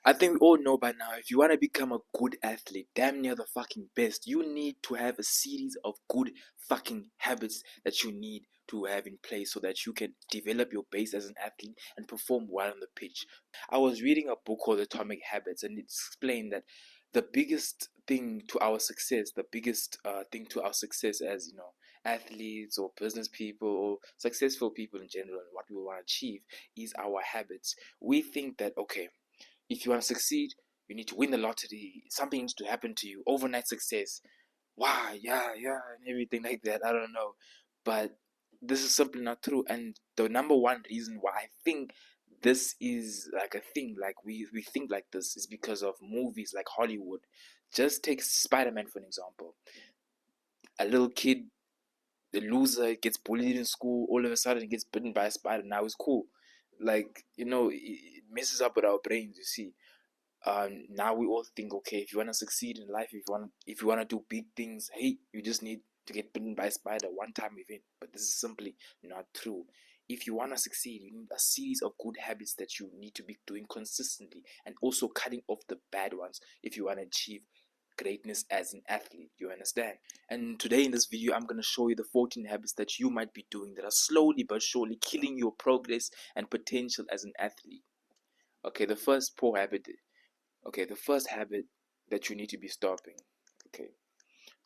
I think we all know by now, if you want to become a good athlete, damn near the fucking best, you need to have a series of good fucking habits that you need to have in place so that you can develop your base as an athlete and perform well on the pitch. I was reading a book called Atomic Habits, and it explained that the biggest thing to our success, the biggest thing to our success as, you know, athletes or business people or successful people in general, and what we want to achieve is our habits. We think that, okay, if you want to succeed, you need to win the lottery. Something needs to happen to you. Overnight success. Wow, yeah, and everything like that. I don't know. But this is simply not true. And the number one reason why I think this is like a thing, like we think like this, is because of movies like Hollywood. Just take Spider-Man for an example. A little kid, the loser, gets bullied in school, all of a sudden gets bitten by a spider. Now it's cool. Like, you know, it messes up with our brains, you see. Now we all think, okay, if you want to succeed in life, if you want to do big things, hey, you just need to get bitten by a spider one time event. But this is simply not true. If you want to succeed, you need a series of good habits that you need to be doing consistently, and also cutting off the bad ones if you want to achieve greatness as an athlete. You understand? And today in this video, I'm going to show you the 14 habits that you might be doing that are slowly but surely killing your progress and potential as an athlete. Okay, the first poor habit. Okay, the first habit that you need to be stopping. Okay,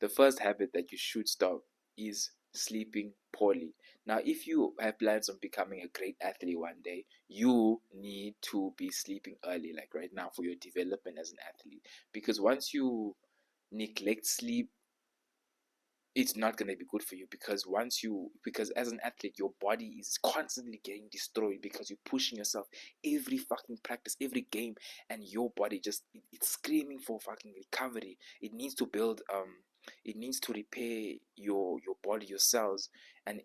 the first habit that you should stop is sleeping poorly. Now, if you have plans on becoming a great athlete one day, you need to be sleeping early, like right now, for your development as an athlete. Because once you neglect sleep, it's not going to be good for you, because as an athlete your body is constantly getting destroyed because you're pushing yourself every fucking practice, every game, and your body just it's screaming for fucking recovery. It needs to build it needs to repair your body, your cells, and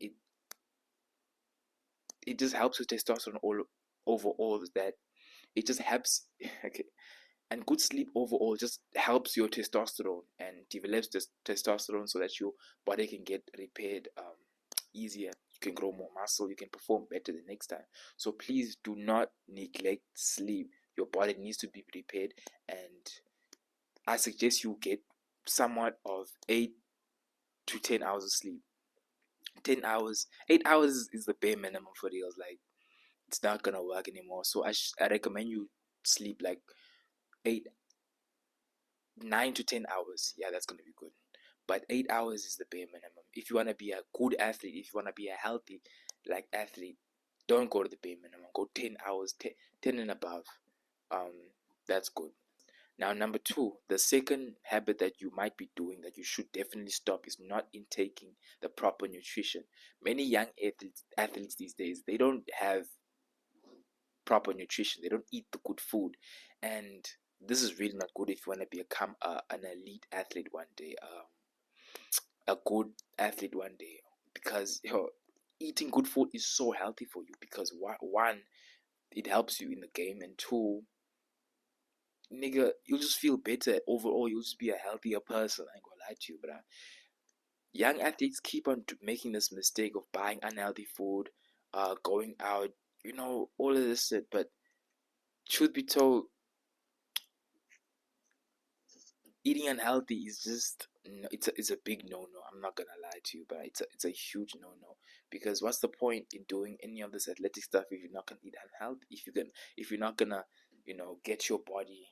it just helps with testosterone all overall. That it just helps okay. And good sleep overall just helps your testosterone and develops this testosterone so that your body can get repaired easier. You can grow more muscle, you can perform better the next time. So please do not neglect sleep. Your body needs to be prepared, and I suggest you get somewhat of 8 to 10 hours of sleep. 10 hours, 8 hours is the bare minimum for reals. Like, it's not gonna work anymore. So I recommend you sleep like 8 9 to 10 hours. Yeah, that's going to be good. But 8 hours is the bare minimum. If you want to be a good athlete, if you want to be a healthy like athlete, don't go to the bare minimum. Go 10 hours, 10 and above. That's good. Now, number two, the second habit that you might be doing that you should definitely stop is not intaking the proper nutrition. Many young athletes these days, they don't have proper nutrition. They don't eat the good food, and this is really not good if you want to become an elite athlete one day, a good athlete one day, because eating good food is so healthy for you. Because one, it helps you in the game, and two, nigga, you'll just feel better overall. You'll just be a healthier person. I ain't gonna lie to you, but young athletes keep on making this mistake of buying unhealthy food, going out, you know, all of this shit. But truth be told, eating unhealthy is just no, it's a big no. I'm not gonna lie to you, but it's a huge no. Because what's the point in doing any of this athletic stuff if you're not gonna eat unhealthy? If you're not gonna, you know, get your body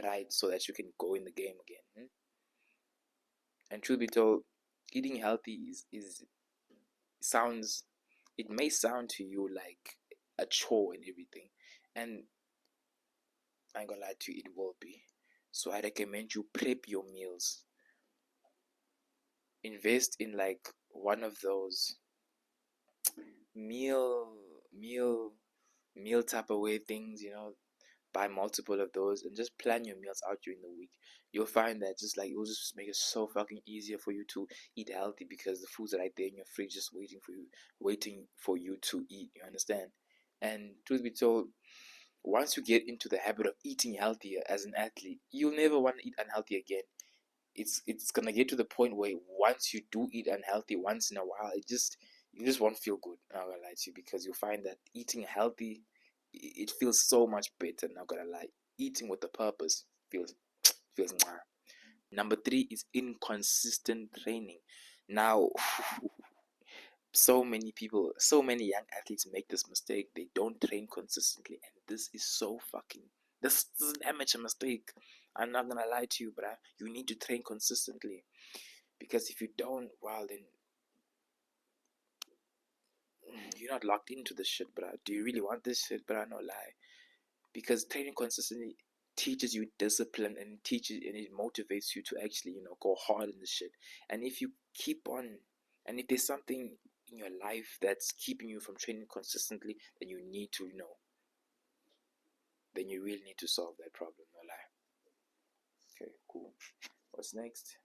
right so that you can go in the game again. And truth be told, eating healthy is sounds, it may sound to you like a chore and everything, and I ain't gonna lie to you, it will be. So I recommend you prep your meals. Invest in like one of those meal meal meal Tupperware things, you know. Buy multiple of those and just plan your meals out during the week. You'll find that just like it will just make it so fucking easier for you to eat healthy, because the food's right there in your fridge just waiting for you to eat. You understand? And truth be told, once you get into the habit of eating healthier as an athlete, you'll never want to eat unhealthy again. It's gonna get to the point where once you do eat unhealthy once in a while, you just won't feel good. I'm not gonna lie to you, because you'll find that eating healthy it feels so much better. Not gonna lie, eating with a purpose feels mwah. Number 3 is inconsistent training. Now, so many people, so many young athletes make this mistake. They don't train consistently, and this is so fucking. This is an amateur mistake. I'm not gonna lie to you, but you need to train consistently, because if you don't, well, then you're not locked into the shit, bro. Do you really want this shit, bro? No lie, because training consistently teaches you discipline, and it motivates you to actually go hard in the shit. And if you keep on, and if there's something in your life that's keeping you from training consistently, then you need to then you really need to solve that problem. No lie. Okay, cool. What's next?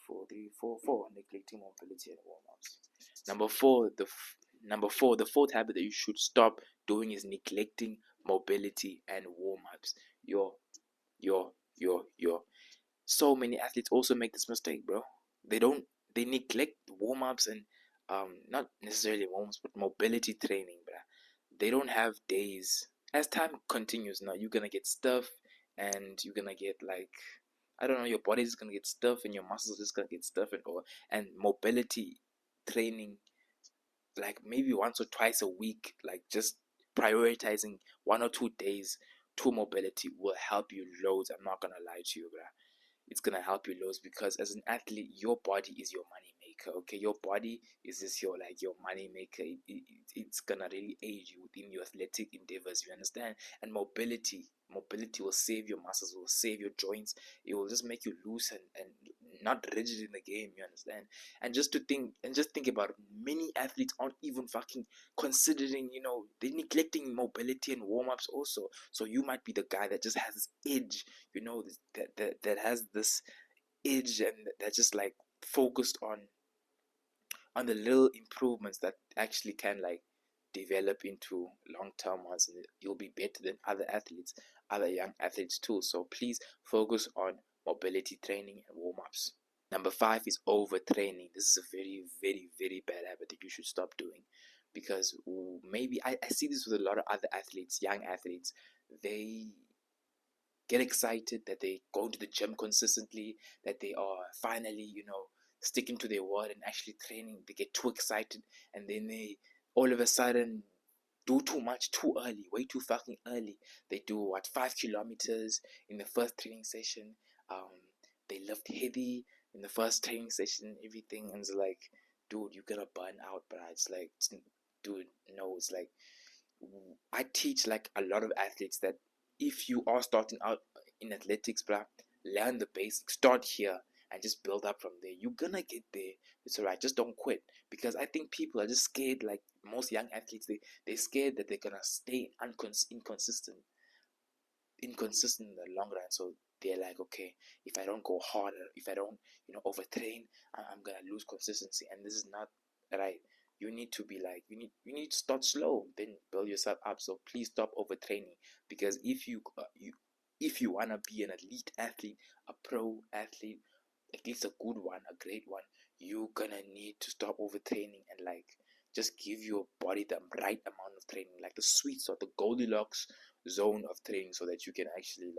4 neglecting mobility and warm-ups. Number four, the fourth habit that you should stop doing is neglecting mobility and warm-ups. Your so many athletes also make this mistake, bro. They neglect warm-ups and not necessarily warm-ups, but mobility training, bro. They don't have days. As time continues now, you're gonna get stuff, and you're gonna get like, I don't know, your body's gonna get stuff and your muscles are just gonna get stuff, and mobility training, like maybe once or twice a week, like just prioritizing 1 or 2 days to mobility will help you loads. I'm not gonna lie to you, bro. It's gonna help you loads, because as an athlete, your body is your money maker. Okay, your body is just your money maker. It's gonna really aid you within your athletic endeavors. You understand? And mobility will save your muscles, will save your joints. It will just make you loose and not rigid in the game. You understand? And just think about it, many athletes aren't even fucking considering. They're neglecting mobility and warm-ups also. So you might be the guy that just has this edge, that has this edge, and that just like focused on the little improvements that actually can like develop into long-term ones, and you'll be better than other young athletes too. So please focus on mobility training and warm-ups. Number 5 is overtraining. This is a very, very, very bad habit that you should stop doing, because maybe I see this with a lot of other athletes, young athletes. They get excited that they go to the gym consistently, that they are finally, sticking to their word and actually training. They get too excited, and then they all of a sudden do too much too early, way too fucking early. They do 5 kilometers in the first training session. They lift heavy in the first training session, everything, and it's like, dude, you're gonna burn out. But it's like, dude, no, it's like, I teach like a lot of athletes that if you are starting out in athletics, bro, learn the basics, start here, and just build up from there. You're gonna get there. It's alright. Just don't quit, because I think people are just scared. Like most young athletes, they're scared that they're gonna stay inconsistent in the long run. So they're like, okay, if I don't go harder, if I don't overtrain, I'm gonna lose consistency, and this is not right. You need to be like, you need to start slow, then build yourself up. So please stop overtraining, because if you wanna be an elite athlete, a pro athlete, at least a good one, a great one, you're gonna need to stop overtraining, and like just give your body the right amount of training, like the sweet spot, the Goldilocks zone of training, so that you can actually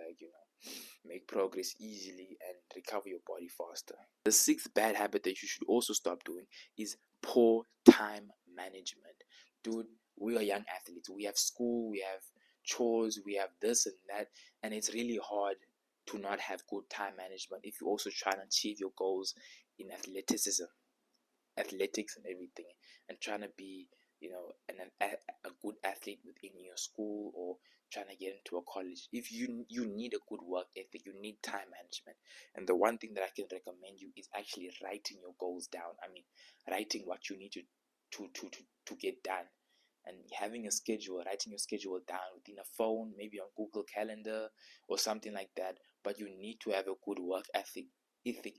make progress easily and recover your body faster. The 6th bad habit that you should also stop doing is poor time management. Dude, we are young athletes. We have school, we have chores, we have this and that, and it's really hard to not have good time management if you also try to achieve your goals in athletics and everything, and trying to be a good athlete within your school, or trying to get into a college. If you need a good work ethic, you need time management. And the one thing that I can recommend you is actually writing your goals down. I mean, writing what you need to get done, and having a schedule, writing your schedule down within a phone, maybe on Google Calendar or something like that. But you need to have a good work ethic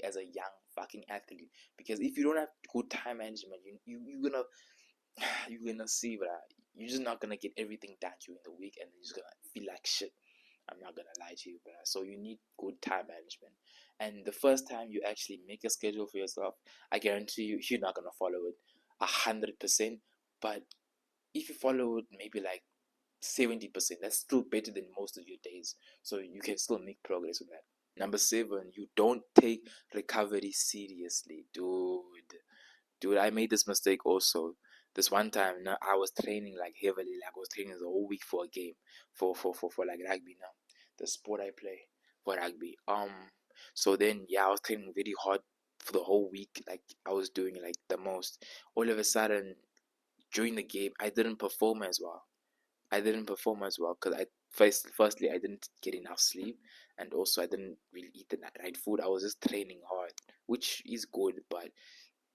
as a young fucking athlete, because if you don't have good time management, you're gonna see, but you're just not gonna get everything done during the week, and you're just gonna feel like shit. I'm not gonna lie to you, but so you need good time management. And the first time you actually make a schedule for yourself, I guarantee you're not gonna follow it 100%. But if you follow it maybe like 70%. That's still better than most of your days. So you can still make progress with that. Number 7, you don't take recovery seriously, dude. Dude, I made this mistake also. This one time, I was training like heavily, like I was training the whole week for a game, for like rugby now, the sport I play for rugby. So then yeah, I was training very hard for the whole week, like I was doing like the most. All of a sudden, during the game, I didn't perform as well. I didn't perform as well because firstly I didn't get enough sleep, and also I didn't really eat the right food. I was just training hard, which is good, but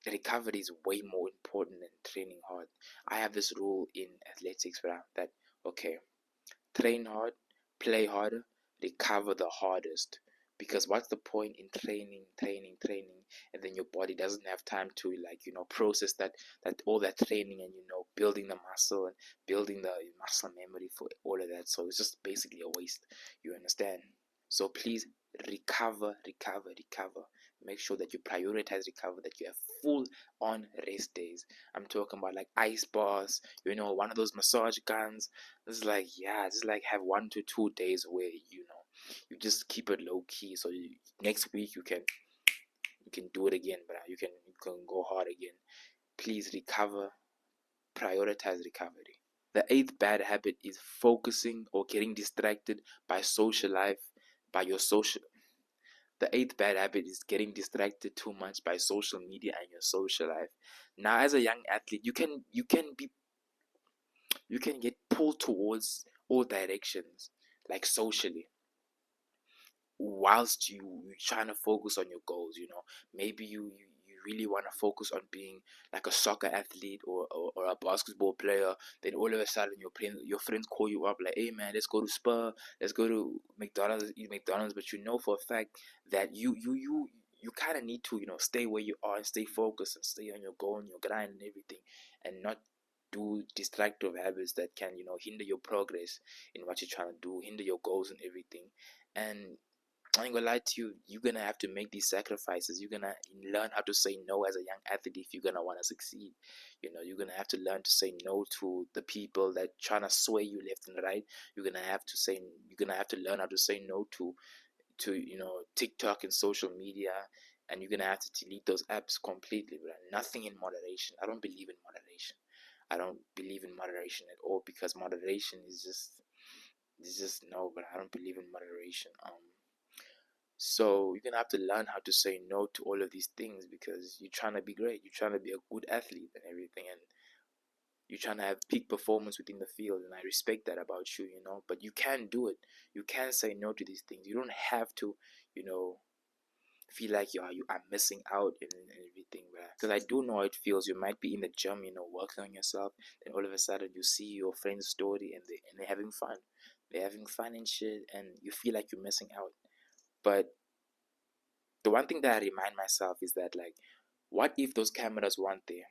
recovery is way more important than training hard. I have this rule in athletics that okay, train hard, play harder, recover the hardest. Because what's the point in training, and then your body doesn't have time to process that all that training and building the muscle and building the muscle memory for all of that. So it's just basically a waste. You understand? So please recover. Make sure that you prioritize recover, that you have full on rest days. I'm talking about like ice baths, one of those massage guns. It's like, yeah, just like have 1 to 2 days where you just keep it low key. So next week you can do it again, but you can go hard again. Please recover, prioritize recovery. The eighth bad habit is focusing or getting distracted by social life, by your social. The eighth bad habit is getting distracted too much by social media and your social life. Now, as a young athlete, you can get pulled towards all directions, like socially, whilst you're trying to focus on your goals. Maybe you really want to focus on being like a soccer athlete or a basketball player. Then all of a sudden your friends call you up like, hey man, let's go to Spur, let's go to McDonald's, eat McDonald's. But you know for a fact that you kind of need to stay where you are and stay focused and stay on your goal and your grind and everything, and not do destructive habits that can hinder your progress in what you're trying to do, hinder your goals and everything. And I ain't gonna lie to you, you're gonna have to make these sacrifices. You're gonna learn how to say no as a young athlete if you're gonna wanna succeed. You're gonna have to learn to say no to the people that trying to sway you left and right. You're gonna have to learn how to say no to TikTok and social media, and you're gonna have to delete those apps completely. But nothing in moderation. I don't believe in moderation. I don't believe in moderation at all, because moderation is just no. But I don't believe in moderation. So you're gonna have to learn how to say no to all of these things, because you're trying to be great, you're trying to be a good athlete and everything, and you're trying to have peak performance within the field. And I respect that about you. But you can do it. You can say no to these things. You don't have to, you know, feel like you are missing out and everything. Because I do know how it feels. You might be in the gym, working on yourself, and all of a sudden you see your friend's story and they're having fun. They're having fun and shit, and you feel like you're missing out. But the one thing that I remind myself is that, like, what if those cameras weren't there?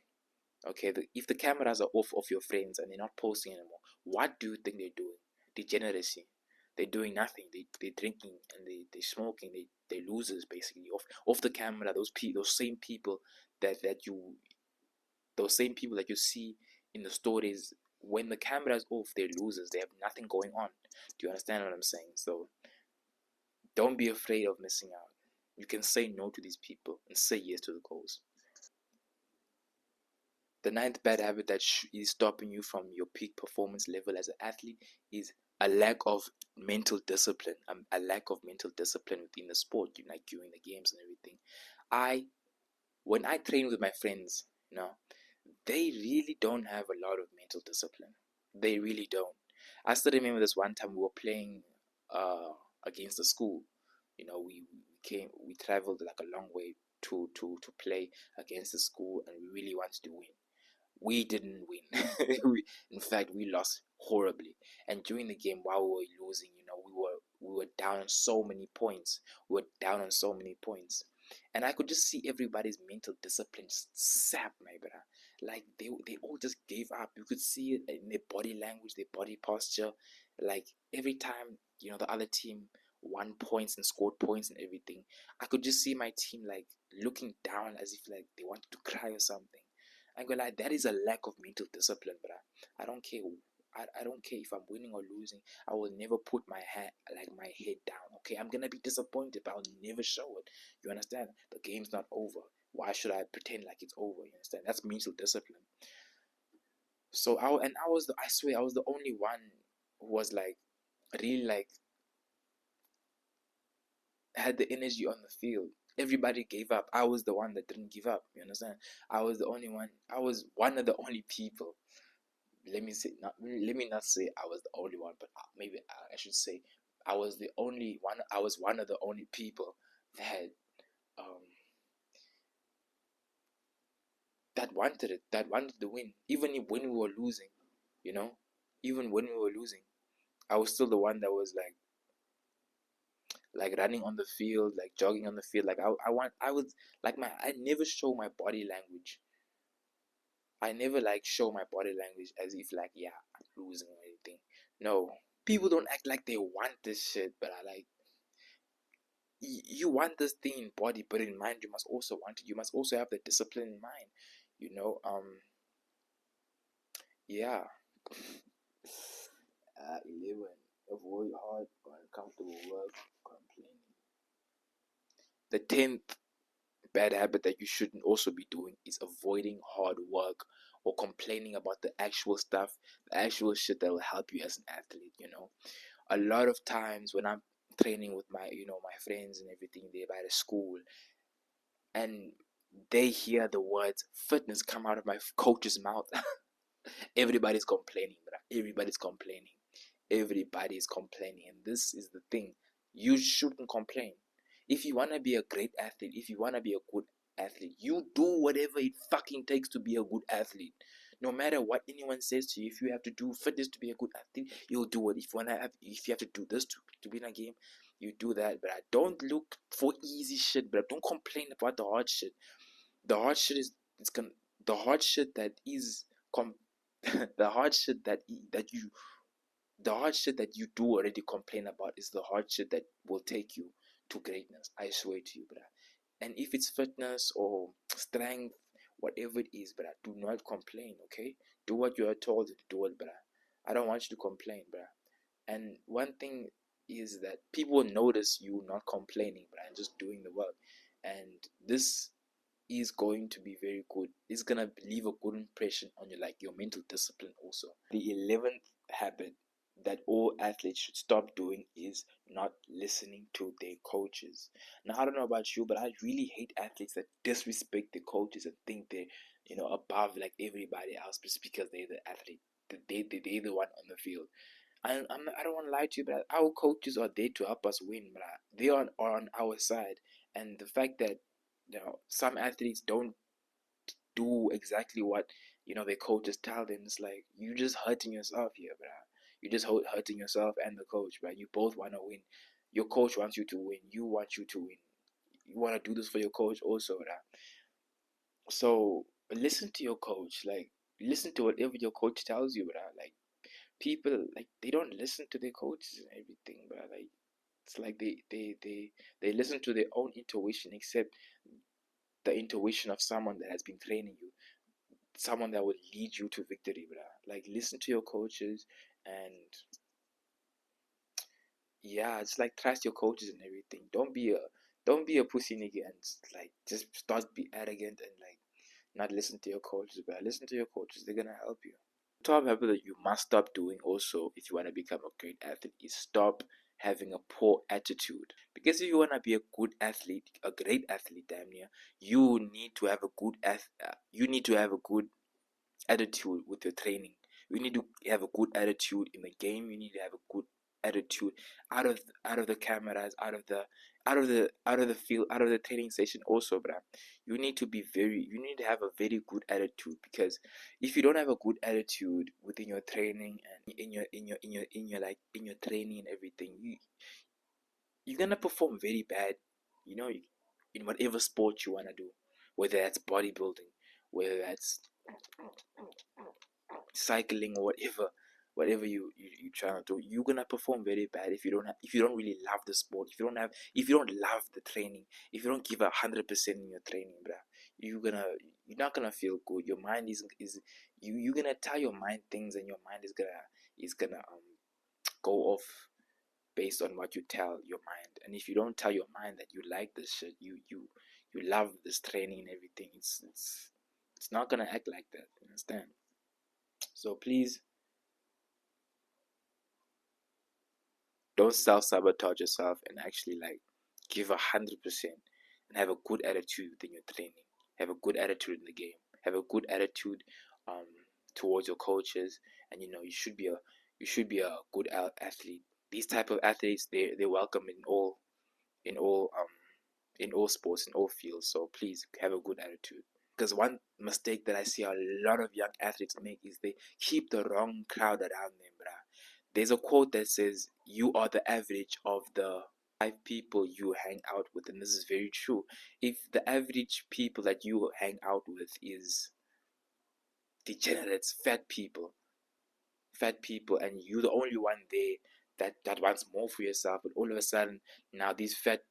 Okay, if the cameras are off of your friends and they're not posting anymore, what do you think they're doing? Degeneracy. They're doing nothing. They're drinking and they're smoking. They're losers basically. Off the camera, those same people that you those same people that you see in the stories, when the camera is off, they're losers. They have nothing going on. Do you understand what I'm saying? So don't be afraid of missing out. You can say no to these people and say yes to the goals. The ninth bad habit that is stopping you from your peak performance level as an athlete is a lack of mental discipline. A lack of mental discipline within the sport, like during the games and everything. When I train with my friends, they really don't have a lot of mental discipline. They really don't. I still remember this one time we were playing against the school. We traveled like a long way to play against the school, and we really wanted to win. We didn't win. In fact, we lost horribly. And during the game, while we were losing, we were down on so many points. We were down on so many points, and I could just see everybody's mental discipline just sap, my brother. Like they all just gave up. You could see it in their body language, their body posture. Like every time the other team won points and scored points and everything, I could just see my team like looking down as if like they wanted to cry or something. I'm gonna lie, that is a lack of mental discipline, bruh. I don't care I don't care if I'm winning or losing. I will never put my head down. Okay, I'm gonna be disappointed, but I'll never show it. You understand? The game's not over. Why should I pretend like it's over? You understand? That's mental discipline. So I swear I was the only one who was like really like had the energy on the field. Everybody gave up. I was the one that didn't give up. You understand? I was the only one. I was one of the only people. Let me not say I was the only one, but maybe I should say I was the only one. I was one of the only people that um that wanted it, that wanted the win, even if when we were losing. You know, even when we were losing, I was still the one that was like running on the field, like jogging on the field. Like I was like I never show my body language. I never like show my body language as if like, yeah, I'm losing or anything. No, people don't act like they want this shit, but I like you want this thing in body, but in mind you must also want it. You must also have the discipline in mind. You know, yeah. 11. Avoid hard, uncomfortable work, complaining. The 10th bad habit that you shouldn't also be doing is avoiding hard work or complaining about the actual stuff, the actual shit that will help you as an athlete. You know, a lot of times when I'm training with my my friends and everything there by the school, and they hear the words fitness come out of my coach's mouth, everybody's complaining, bruh. Everybody's complaining. Everybody is complaining, and this is the thing. You shouldn't complain. If you want to be a great athlete, if you want to be a good athlete, you do whatever it fucking takes to be a good athlete. No matter what anyone says to you, if you have to do fitness to be a good athlete, you'll do it. If you have to do this to win a game, you do that. But I don't look for easy shit. But don't complain about the hard shit. The hard shit is it's gonna the hard shit that is the hard shit the hard shit that you do already complain about is the hard shit that will take you to greatness. I swear to you, bruh. And if it's fitness or strength, whatever it is, bruh, do not complain, okay? Do what you are told to do it, bruh. I don't want you to complain, bruh. And one thing is that people notice you not complaining, bruh, and just doing the work. And this is going to be very good. It's gonna leave a good impression on you, like your mental discipline also. The 11th habit that all athletes should stop doing is not listening to their coaches. Now I don't know about you, but I really hate athletes that disrespect the coaches and think they're above like everybody else just because they're the athlete. They're the one on the field. I don't want to lie to you, but our coaches are there to help us win. But they are on our side, and the fact that some athletes don't do exactly what their coaches tell them, it's like you just hurting yourself here, bro. You just hurting yourself and the coach, bro. You both want to win. Your coach wants you to win. You want you to win. You want to do this for your coach also, bro. So listen to your coach. Like listen to whatever your coach tells you, bro. Like people like they don't listen to their coaches and everything, bro. Like it's like they listen to their own intuition, except the intuition of someone that has been training you, someone that will lead you to victory, bro. Like listen to your coaches, and yeah, it's like trust your coaches and everything. Don't be a pussy nigga and like just start be arrogant and like not listen to your coaches, but listen to your coaches. They're gonna help you. Top habit that you must stop doing also if you want to become a great athlete is stop having a poor attitude. Because if you want to be a good athlete, a great athlete, damn near, you need to have a you need to have a good attitude with your training. You need to have a good attitude in the game. You need to have a good attitude out of the cameras, out of the field, out of the training session also, bruh. You need to have a very good attitude, because if you don't have a good attitude within your training and in your training and everything, you're gonna perform very bad, you know, in whatever sport you wanna do, whether that's bodybuilding, whether that's cycling or whatever you trying to do. You're gonna perform very bad if you don't really love the sport, if you don't love the training, if you don't give 100% in your training, bruh. You're not gonna feel good. Your mind is you're gonna tell your mind things, and your mind is gonna is gonna go off based on what you tell your mind. And if you don't tell your mind that you like this shit, you love this training and everything, it's not gonna act like that. You understand? So please don't self-sabotage yourself, and actually like give 100% and have a good attitude within your training. Have a good attitude in the game. Have a good attitude um towards your coaches, and you should be a good athlete. These type of athletes, they're welcome in all in all sports, in all fields. So please have a good attitude. Because one mistake that I see a lot of young athletes make is they keep the wrong crowd around them, bruh. There's a quote that says, "You are the average of the 5 people you hang out with," and this is very true. If the average people that you hang out with is degenerates, fat people, and you're the only one there that wants more for yourself, but all of a sudden now these fat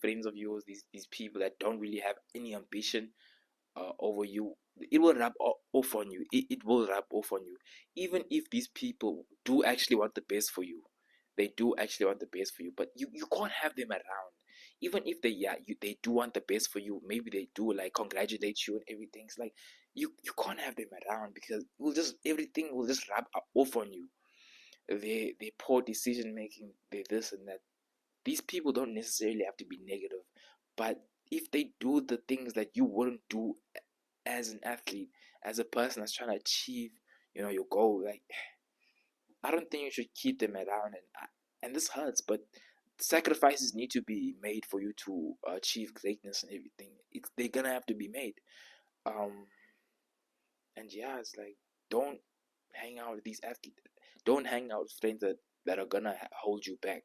friends of yours, these people that don't really have any ambition over you, it will rub off on you. It will rub off on you. Even if these people do actually want the best for you, they do actually want the best for you, but you can't have them around. Even if they do want the best for you, maybe they do like congratulate you and everything. It's like you can't have them around, because everything will just rub off on you. They poor decision making, they this and that. These people don't necessarily have to be negative, but if they do the things that you wouldn't do as an athlete, as a person that's trying to achieve, your goal, like, I don't think you should keep them around. And this hurts, but sacrifices need to be made for you to achieve greatness and everything. They're gonna have to be made. Um, and yeah, it's like, don't hang out with these athletes. Don't hang out with friends that are gonna hold you back.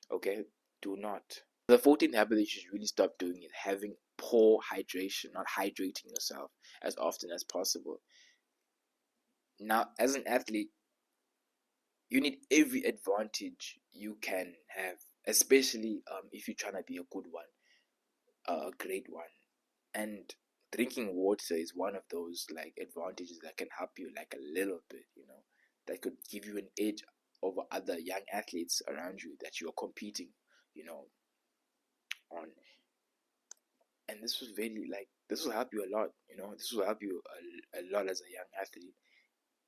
Okay, do not. The 14th habit that you should really stop doing is having poor hydration, not hydrating yourself as often as possible. Now, as an athlete, you need every advantage you can have, especially if you're trying to be a good one, a great one. And drinking water is one of those like advantages that can help you like a little bit, that could give you an edge over other young athletes around you that you're competing, on. And this will help you a lot. This will help you a lot as a young athlete.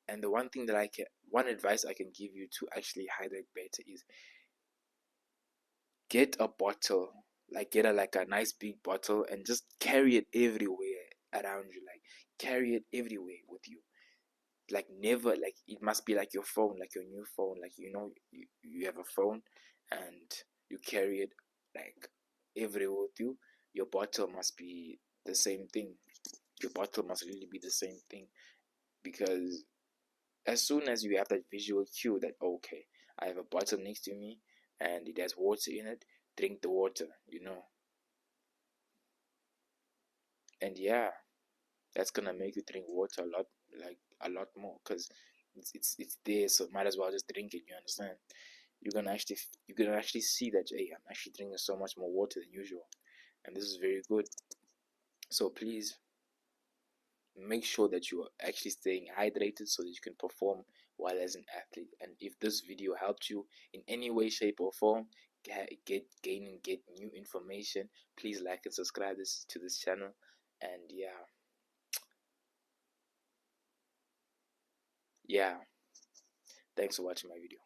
And the one advice I can give you to actually hydrate better is get a bottle, like get a nice big bottle, and just carry it everywhere around you. Like carry it everywhere with you. Like never, like it must be like your phone, like your new phone. Like you have a phone and you carry it like everywhere with you. Your bottle must be the same thing. Your bottle must really be the same thing, because as soon as you have that visual cue that, okay, I have a bottle next to me and it has water in it, drink the water. And yeah, that's gonna make you drink water a lot, like a lot more, because it's there, so might as well just drink it. You understand? You're gonna actually see that, hey, I'm actually drinking so much more water than usual, and this is very good. So please make sure that you are actually staying hydrated so that you can perform well as an athlete. And if this video helped you in any way, shape, or form, get new information, please like and subscribe to this channel. And yeah, thanks for watching my video.